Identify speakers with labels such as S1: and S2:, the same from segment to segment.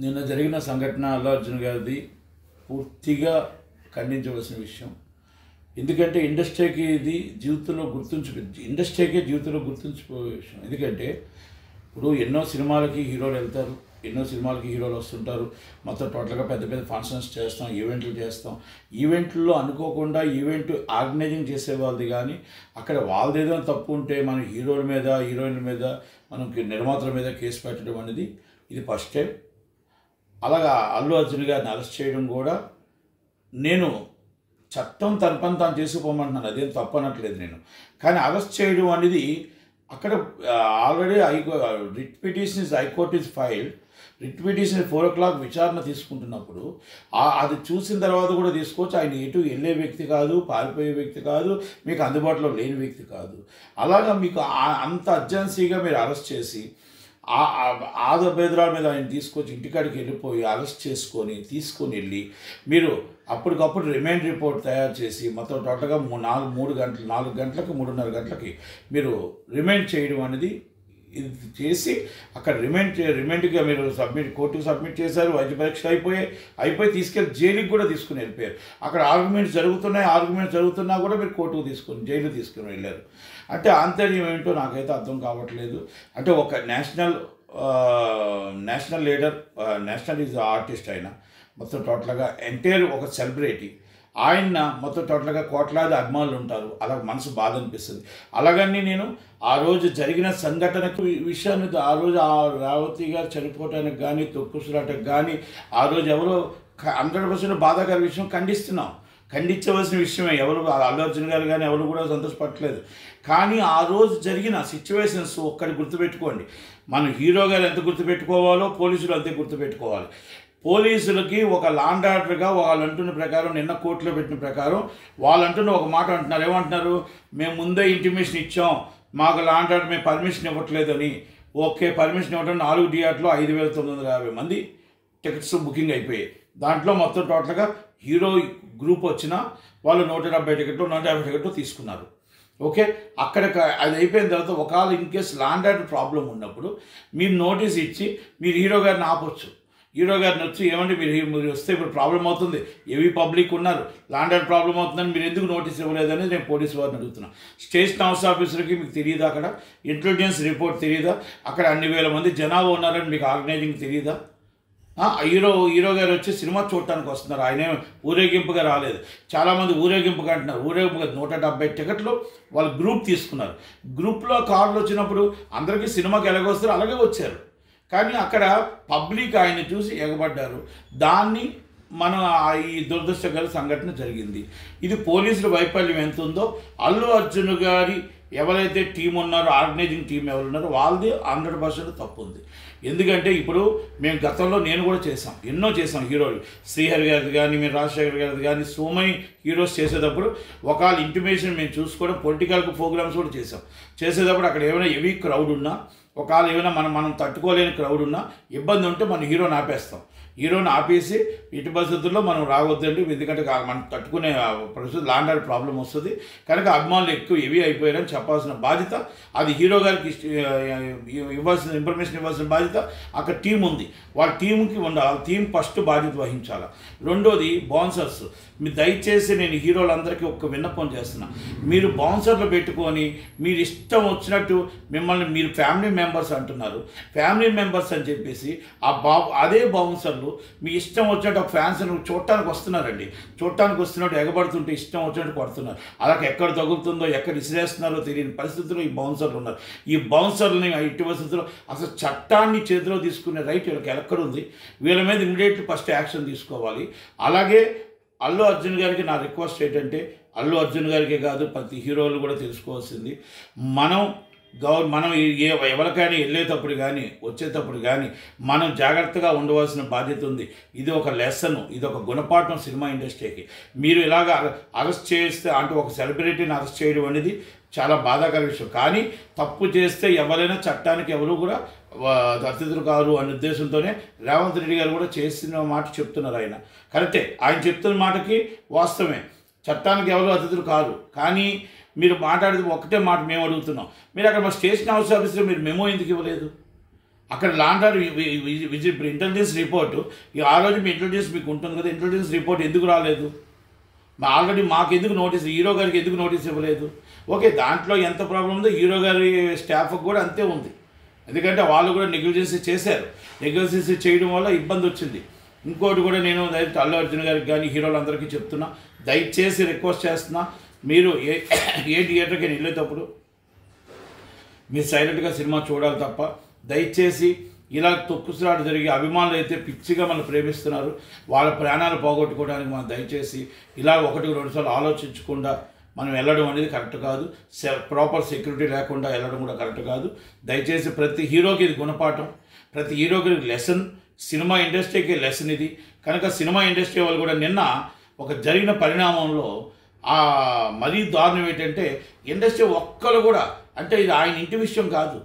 S1: నిన్న జరిగిన సంఘటన అల్లు అర్జున్ గారిది పూర్తిగా ఖండించవలసిన విషయం. ఎందుకంటే ఇండస్ట్రీకి ఇది జీవితంలో ఇండస్ట్రీకే జీవితంలో గుర్తుంచిపోయే విషయం. ఎందుకంటే ఇప్పుడు ఎన్నో సినిమాలకి హీరోలు వెళ్తారు, ఎన్నో సినిమాలకి హీరోలు వస్తుంటారు. మొత్తం టోటల్గా పెద్ద పెద్ద ఫంక్షన్స్ చేస్తాం, ఈవెంట్లు చేస్తాం. ఈవెంట్లో అనుకోకుండా ఈవెంట్ ఆర్గనైజింగ్ చేసే వాళ్ళది కానీ అక్కడ వాళ్ళదేదో తప్పు ఉంటే మన హీరోల మీద హీరోయిన్ల మీద మనకి నిర్మాతల మీద కేసు పెట్టడం అనేది ఇది ఫస్ట్ టైం. అలాగా అల్లు అర్జున్ గారిని అరెస్ట్ చేయడం కూడా నేను చట్టం తన పని తాను చేసుకుపోమంటున్నాను, అదేం తప్పు అనట్లేదు నేను. కానీ అరెస్ట్ చేయడం అనేది అక్కడ already writ petition is high court is filed. Writ petition 4 o'clock విచారణ తీసుకుంటున్నప్పుడు అది చూసిన తర్వాత కూడా తీసుకోవచ్చు. ఆయన ఎటు వెళ్ళే వ్యక్తి కాదు, పారిపోయే వ్యక్తి కాదు, మీకు అందుబాటులో లేని వ్యక్తి కాదు. అలాగా మీకు అంత అర్జెన్సీగా మీరు అరెస్ట్ చేసి ఆదబేదరాల మీద ఆయన తీసుకొచ్చి ఇంటికాడికి వెళ్ళిపోయి అరెస్ట్ చేసుకొని తీసుకొని వెళ్ళి మీరు అప్పటికప్పుడు రిమైండ్ రిపోర్ట్ తయారు చేసి మొత్తం టోటల్గా 4 గంటలకి 3:30 గంటలకి మీరు రిమైండ్ చేయడం అనేది ఇది చేసి అక్కడ రిమైండ్గా మీరు కోర్టుకు సబ్మిట్ చేశారు. వైద్య పరీక్ష అయిపోయి తీసుకెళ్ళి జైలుకి కూడా తీసుకుని వెళ్ళిపోయారు. అక్కడ ఆర్గ్యుమెంట్స్ జరుగుతున్నా కూడా మీరు కోర్టుకు జైలు తీసుకుని వెళ్ళారు. అంటే ఆంతర్యం ఏంటో నాకైతే అర్థం కావట్లేదు. అంటే ఒక national leader, national is artist ఆయన, మొత్తం టోటల్గా ఎంటైర్ ఒక సెలబ్రిటీ, ఆయన మొత్తం టోటల్గా కోట్లాది అభిమానులు ఉంటారు. అలా మనసు బాధ అనిపిస్తుంది. అలాగని నేను ఆ రోజు జరిగిన సంఘటనకు విషయాన్ని ఆ రోజు ఆ రేవతి గారు చనిపోవటానికి కానీ తొక్కుసలాటకు కానీ ఆ రోజు ఎవరో 100% బాధాకర విషయం ఖండించవలసిన విషయమే. ఎవరు అల్లు అర్జున్ గారు కానీ ఎవరు కూడా సంతోషపడలేదు. కానీ ఆ రోజు జరిగిన సిచ్యువేషన్స్ ఒక్కటి గుర్తుపెట్టుకోండి. మనం హీరో గారు ఎంత గుర్తుపెట్టుకోవాలో పోలీసులు అంతే గుర్తుపెట్టుకోవాలి. పోలీసులకి ఒక లాండ్ ఆర్డర్గా వాళ్ళు అంటున్న ప్రకారం, నిన్న కోర్టులో పెట్టిన ప్రకారం వాళ్ళు అంటున్న ఒక మాట అంటున్నారు. ఏమంటున్నారు? మేము ముందే ఇంటిమేషన్ ఇచ్చాం, మాకు లాండ్ ఆర్డర్ మేము పర్మిషన్ ఇవ్వట్లేదని. ఓకే, పర్మిషన్ ఇవ్వడం 4 థియేటర్లో 5,950 మంది టికెట్స్ బుకింగ్ అయిపోయాయి. దాంట్లో మొత్తం టోటల్గా హీరో గ్రూప్ వచ్చిన వాళ్ళు 170 టికెట్లు 150 టికెట్లు తీసుకున్నారు. ఓకే, అక్కడ అది అయిపోయిన తర్వాత ఒకవేళ in case law and order problem ఉన్నప్పుడు మీరు నోటీస్ ఇచ్చి మీరు హీరో గారిని ఆపొచ్చు. హీరో గారిని వచ్చి ఏమంటే మీరు వస్తే ఇప్పుడు ప్రాబ్లం అవుతుంది, ఏవి పబ్లిక్ ఉన్నారు, లాండ్ ఆర్డర్ ప్రాబ్లం అవుతుందని మీరు ఎందుకు నోటీస్ ఇవ్వలేదని నేను పోలీసు వారిని అడుగుతున్నాను. స్టేషన్ హౌస్ ఆఫీసర్కి మీకు తెలియదా? అక్కడ ఇంటెలిజెన్స్ రిపోర్ట్ తెలియదా? అక్కడ అన్ని వేల మంది జనాభా ఉన్నారని మీకు ఆర్గనైజింగ్ తెలియదా? హీరో గారు వచ్చి సినిమా చూడటానికి వస్తున్నారు, ఆయనే ఊరేగింపుగా రాలేదు. చాలామంది ఊరేగింపుగా అంటున్నారు. ఊరేగింపుగా 170 టికెట్లు వాళ్ళు గ్రూప్ తీసుకున్నారు. గ్రూప్లో కార్లు వచ్చినప్పుడు అందరికీ సినిమాకి ఎలాగొస్తారో అలాగే వచ్చారు. కానీ అక్కడ పబ్లిక్ ఆయన చూసి ఎగబడ్డారు. దాన్ని మనం ఈ దురదృష్టకర సంఘటన జరిగింది. ఇది పోలీసుల వైఫల్యం ఎంత ఉందో అల్లు అర్జున్ గారి ఎవరైతే టీం ఉన్నారో, ఆర్గనైజింగ్ టీం ఎవరున్నారో వాళ్ళది 100% తప్పు ఉంది. ఎందుకంటే ఇప్పుడు మేము గతంలో నేను కూడా ఎన్నో చేసాం హీరోలు, శ్రీహరి గారిది కానీ మీరు రాజశేఖర్ గారిది కానీ సో మెనీ హీరోస్ చేసేటప్పుడు ఒకవేళ ఇంటిమేషన్ మేము చూసుకోవడం, పొలిటికల్ ప్రోగ్రామ్స్ కూడా చేసేటప్పుడు అక్కడ ఏమైనా హెవీ క్రౌడ్ ఉన్నా, ఒకవేళ ఏమైనా మనం తట్టుకోలేని క్రౌడ్ ఉన్నా ఇబ్బంది ఉంటే మనం హీరోని ఆపేస్తాం. హీరోని ఆపేసి ఇటు పరిస్థితుల్లో మనం రావద్దండి, ఎందుకంటే మనం తట్టుకునే పరిస్థితి లాండ్ ఆర్డర్ ప్రాబ్లం వస్తుంది కనుక అభిమానులు ఎక్కువ హెవీ అయిపోయారని చెప్పాల్సిన బాధ్యత అది హీరో గారికి ఇన్ఫర్మేషన్ ఇవ్వాల్సిన బాధ్యత అక్కడ టీం ఉంది. వాళ్ళ టీంకి ఉండాలి. వాళ్ళ టీం ఫస్ట్ బాధ్యత వహించాలి. రెండోది బౌన్సర్స్. మీరు దయచేసి నేను హీరోలందరికీ ఒక్క విన్నపం చేస్తున్నా, మీరు బౌన్సర్లు పెట్టుకొని మీరు ఇష్టం వచ్చినట్టు మిమ్మల్ని మీరు ఫ్యామిలీ మెంబర్స్ అంటున్నారు. ఫ్యామిలీ మెంబర్స్ అని చెప్పేసి అదే బౌన్సర్లు మీ ఇష్టం వచ్చినట్టు ఒక ఫ్యాన్స్ చూడటానికి వస్తున్నట్టు ఎగబడుతుంటే ఇష్టం వచ్చినట్టు కొడుతున్నారు. అలాగే ఎక్కడ తగులుతుందో ఎక్కడ ఇసిరేస్తున్నారో తెలియని పరిస్థితుల్లో ఈ బౌన్సర్లు ఉన్నారు. ఈ బౌన్సర్లని ఇటు పరిస్థితుల్లో అసలు చట్టాన్ని చేతిలో తీసుకునే రైట్ వీళ్ళకి ఎక్కడుంది? వీళ్ళ మీద ఇమ్మీడియట్లీ ఫస్ట్ యాక్షన్ తీసుకోవాలి. అలాగే అల్లు అర్జున్ గారికి నా రిక్వెస్ట్ ఏంటంటే, అల్లు అర్జున్ గారికే కాదు ప్రతి హీరోలు కూడా తెలుసుకోవాల్సింది, మనం ఎవరికైనా వెళ్ళేటప్పుడు కానీ వచ్చేటప్పుడు కానీ మనం జాగ్రత్తగా ఉండవలసిన బాధ్యత ఉంది. ఇది ఒక లెసన్, ఇది ఒక గుణపాఠం సినిమా ఇండస్ట్రీకి. మీరు ఇలాగ అరెస్ట్ చేస్తే అంటే ఒక సెలబ్రిటీని అరెస్ట్ చేయడం అనేది చాలా బాధాకర విషయం. కానీ తప్పు చేస్తే ఎవరైనా చట్టానికి ఎవరు కూడా అతిథులు కారు అనే ఉద్దేశంతోనే రేవంత్ రెడ్డి గారు కూడా చేసిన మాట చెప్తున్నారు. ఆయన కరెక్టే, ఆయన చెప్తున్న మాటకి వాస్తవమే, చట్టానికి ఎవరు అతిథులు కారు. కానీ మీరు మాట్లాడేది ఒకటే మాట మేము అడుగుతున్నాం, మీరు అక్కడ మా స్టేషన్ హౌస్ ఆఫీస్లో మీరు మెమో ఎందుకు ఇవ్వలేదు? అక్కడ లాండర్ ఇప్పుడు ఇంటెలిజెన్స్ రిపోర్టు ఆ రోజు మీ ఇంటెలిజెన్స్ మీకు ఉంటుంది కదా, ఇంటెలిజెన్స్ రిపోర్ట్ ఎందుకు రాలేదు? ఆల్రెడీ మాకు ఎందుకు నోటీస్, హీరో గారికి ఎందుకు నోటీస్ ఇవ్వలేదు? ఓకే, దాంట్లో ఎంత ప్రాబ్లం ఉందో హీరో గారి స్టాఫ్కి కూడా అంతే ఉంది. ఎందుకంటే వాళ్ళు కూడా నెగ్లిజెన్సీ చేశారు. నెగ్లిజెన్సీ చేయడం వల్ల ఇబ్బంది వచ్చింది. ఇంకోటి కూడా నేను డైరెక్ట్ అల్లు అర్జున్ గారికి కానీ హీరోలందరికీ చెప్తున్నా, దయచేసి రిక్వెస్ట్ చేస్తున్నా, మీరు ఏ థియేటర్కి వెళ్ళేటప్పుడు మీరు సైలెంట్గా సినిమా చూడాలి తప్ప, దయచేసి ఇలా తొక్కుసలాట జరిగి అభిమానులు అయితే పిచ్చిగా మనం ప్రేమిస్తున్నారు, వాళ్ళ ప్రాణాలు పోగొట్టుకోవడానికి మనం దయచేసి ఇలా 1-2 సార్లు ఆలోచించకుండా మనం వెళ్ళడం అనేది కరెక్ట్ కాదు. ప్రాపర్ సెక్యూరిటీ లేకుండా వెళ్ళడం కూడా కరెక్ట్ కాదు. దయచేసి ప్రతి హీరోకి ఇది గుణపాఠం, ప్రతి హీరోకి లెసన్, సినిమా ఇండస్ట్రీకి లెసన్ ఇది. కనుక సినిమా ఇండస్ట్రీ వాళ్ళు కూడా నిన్న ఒక జరిగిన పరిణామంలో మరీ దారుణం ఏంటంటే, ఇండస్ట్రీ ఒక్కరు కూడా, అంటే ఇది ఆయన ఇంటి విషయం కాదు,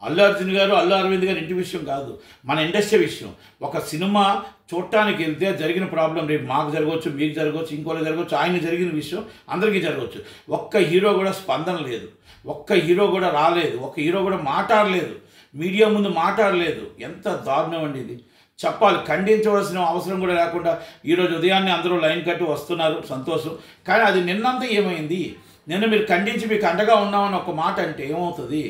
S1: అల్లు అర్జున్ గారు అల్లు అరవింద్ గారు ఇంటి విషయం కాదు, మన ఇండస్ట్రీ విషయం. ఒక సినిమా చూడటానికి వెళ్తే జరిగిన ప్రాబ్లం రేపు మాకు జరగవచ్చు, మీకు జరగవచ్చు, ఇంకోటి జరగవచ్చు, ఆయన జరిగిన విషయం అందరికీ జరగవచ్చు. ఒక్క హీరో కూడా స్పందన లేదు, ఒక్క హీరో కూడా రాలేదు, ఒక్క హీరో కూడా మాట్లాడలేదు, మీడియా ముందు మాట్లాడలేదు. ఎంత దారుణం అండి ఇది. చెప్పాలి, ఖండించవలసిన అవసరం కూడా లేకుండా ఈరోజు ఉదయాన్నే అందరూ లైన్ కట్టి వస్తున్నారు, సంతోషం. కానీ అది నిన్నంతా ఏమైంది? నిన్న మీరు ఖండించి మీకు అండగా ఉన్నామని ఒక మాట అంటే ఏమవుతుంది?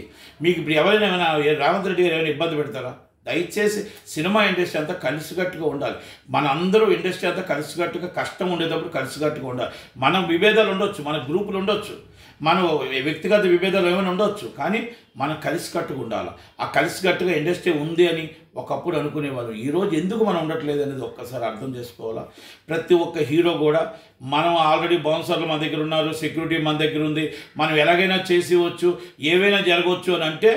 S1: మీకు ఇప్పుడు ఎవరైనా ఏమైనా రేవంత్ రెడ్డి గారు ఏమైనా ఇబ్బంది పెడతారా? దయచేసి సినిమా ఇండస్ట్రీ అంతా కలిసికట్టుగా ఉండాలి. మన అందరూ ఇండస్ట్రీ అంతా కలిసికట్టుగా, కష్టం ఉండేటప్పుడు కలిసికట్టుగా ఉండాలి. మన విభేదాలు ఉండొచ్చు, మన గ్రూపులు ఉండొచ్చు, మన వ్యక్తిగత విభేదాలు ఏమైనా ఉండొచ్చు, కానీ మనం కలిసికట్టుగా ఉండాలి. ఆ కలిసికట్టుగా ఇండస్ట్రీ ఉంది అని ఒకప్పుడు అనుకునేవారు. ఈరోజు ఎందుకు మనం ఉండట్లేదు అనేది ఒక్కసారి అర్థం చేసుకోవాలా. ప్రతి ఒక్క హీరో కూడా, మనం ఆల్రెడీ బౌన్సర్లు మన దగ్గర ఉన్నారు, సెక్యూరిటీ మన దగ్గర ఉంది, మనం ఎలాగైనా చేసేవచ్చు, ఏవైనా జరగవచ్చు అని అంటే,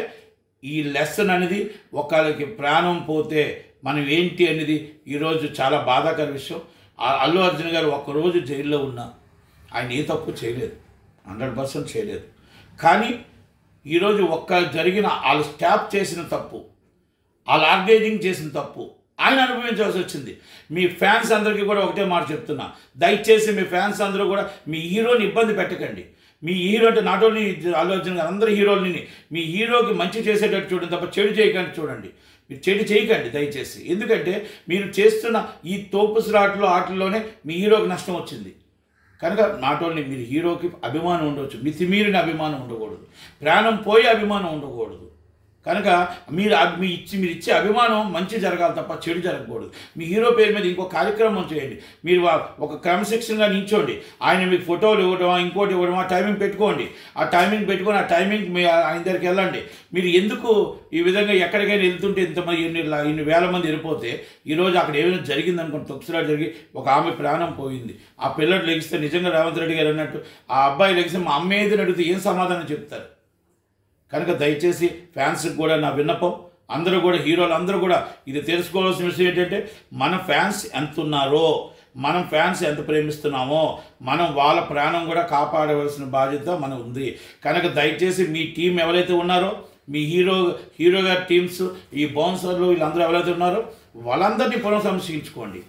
S1: ఈ లెసన్ అనేది ఒకరికి ప్రాణం పోతే మనం ఏంటి అనేది ఈరోజు చాలా బాధాకర విషయం. అల్లు అర్జున్ గారు ఒక్కరోజు జైల్లో ఉన్నా ఆయన ఏ తప్పు చేయలేదు, 100% చేయలేదు. కానీ ఈరోజు జరిగిన వాళ్ళ స్టాఫ్ చేసిన తప్పు, వాళ్ళ ఆర్గనైజింగ్ చేసిన తప్పు ఆయన అనుభవించాల్సి వచ్చింది. మీ ఫ్యాన్స్ అందరికీ కూడా ఒకటే మాట చెప్తున్నా, దయచేసి మీ ఫ్యాన్స్ అందరూ కూడా మీ హీరోని ఇబ్బంది పెట్టకండి. మీ హీరో అంటే నాట్ ఓన్లీ అల్లు అర్జున్ గారు, అందరు హీరోలని మీ హీరోకి మంచి చేసేటట్టు చూడండి తప్ప చెడు చేయకండి. చూడండి, మీరు చెడు చేయకండి దయచేసి. ఎందుకంటే మీరు చేస్తున్న ఈ తోపుసులాటలో ఆటల్లోనే మీ హీరోకి నష్టం వచ్చింది. కనుక నాట్ ఓన్లీ మీరు హీరోకి అభిమానం ఉండవచ్చు, మితిమీరిన అభిమానం ఉండకూడదు, ప్రాణం పోయే అభిమానం ఉండకూడదు. కనుక మీరు ఇచ్చే అభిమానం మంచి జరగాలి తప్ప చెడు జరగకూడదు. మీ హీరో పేరు మీద ఇంకో కార్యక్రమం చేయండి, మీరు ఒక క్రమశిక్షణగా నిల్చోండి. ఆయన మీకు ఫోటోలు ఇవ్వడమా, ఇంకోటి ఇవ్వడమా, టైమింగ్ పెట్టుకోండి. ఆ టైమింగ్ పెట్టుకొని ఆ టైమింగ్ ఆయన దగ్గరికి వెళ్ళండి. మీరు ఎందుకు ఈ విధంగా ఎక్కడికైనా వెళ్తుంటే ఇంతమంది ఇన్ని వేల మంది వెళ్ళిపోతే, ఈరోజు అక్కడ ఏమైనా జరిగింది అనుకోండి, తొక్సులాట జరిగి ఒక ఆమె ప్రాణం పోయింది, ఆ పిల్లడు లెగిస్తే నిజంగా రేవంత్ రెడ్డి గారు అన్నట్టు ఆ అబ్బాయి లెగిస్తే మా అమ్మ ఏదని అడిగితే ఏం సమాధానం చెప్తారు? కనుక దయచేసి ఫ్యాన్స్కి కూడా నా విన్నపం, అందరూ కూడా హీరోలు అందరూ కూడా ఇది తెలుసుకోవాల్సిన విషయం ఏంటంటే, మన ఫ్యాన్స్ ఎంత ఉన్నారో, మనం ఫ్యాన్స్ ఎంత ప్రేమిస్తున్నామో, మనం వాళ్ళ ప్రాణం కూడా కాపాడవలసిన బాధ్యత మన ఉంది. కనుక దయచేసి మీ టీం ఎవరైతే ఉన్నారో, మీ హీరో గారి టీమ్స్, ఈ బౌన్సర్లు వీళ్ళందరూ ఎవరైతే ఉన్నారో వాళ్ళందరినీ పునఃసంస్కరించుకోండి.